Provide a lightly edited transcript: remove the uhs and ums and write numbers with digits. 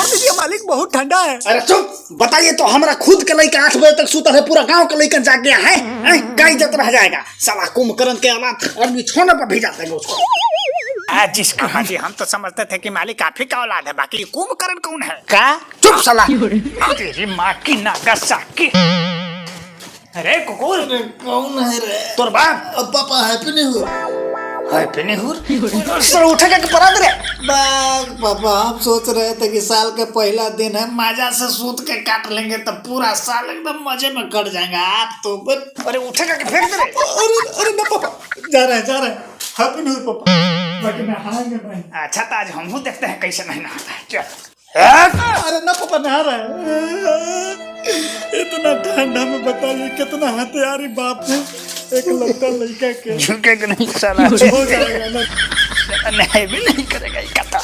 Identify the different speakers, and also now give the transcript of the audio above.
Speaker 1: छोड़ दीजिए मालिक, बहुत ठंडा है।
Speaker 2: अरे चुप, बताइए तो हमारा खुद के लड़का 8 बजे तक सूता है, पूरा गांव का लड़का जाग गया है, क्या इज्जत रह जाएगा? साला कुंभकर्ण के औलाद आदमी छोड़ने पर भी जाते हैं उसको।
Speaker 1: जिसका हाजी हम तो समझते थे कि मालिक आप ही का औलाद है, बाकी कुंभकर्ण कौन है?
Speaker 2: क्या? चुप साला।
Speaker 1: तेरी माँ की नागासाकी। अरे कुकुर,
Speaker 2: कौन है रे?
Speaker 1: तोर बाप।
Speaker 2: पापा हैप्पी न्यू
Speaker 1: ईयर। सर उठेगा कि परा दे?
Speaker 2: पापा हम सोच रहे थे कि साल के पहला दिन है, मजा से सूत के काट लेंगे तो पूरा साल एकदम मजे में कट जाएगा। आप तो
Speaker 1: अरे उठेगा कि फेंक दे?
Speaker 2: अरे ना पापा, जा रहे हैं हैप्पी न्यू ईयर पापा, बाकी नहाएंगे नहीं।
Speaker 1: अच्छा तो आज हम देखते हैं कैसे नहीं नहाता है। चल।
Speaker 2: अरे ना पापा नहा रहे हैं। इतना ठंडा में बताइए कितना हथियारी बाप है, एक लड़का लड़का के
Speaker 1: झुकेगा नहीं साला।
Speaker 2: हो जाएगा ना।
Speaker 1: नहीं भी नहीं करेगा ये कथा।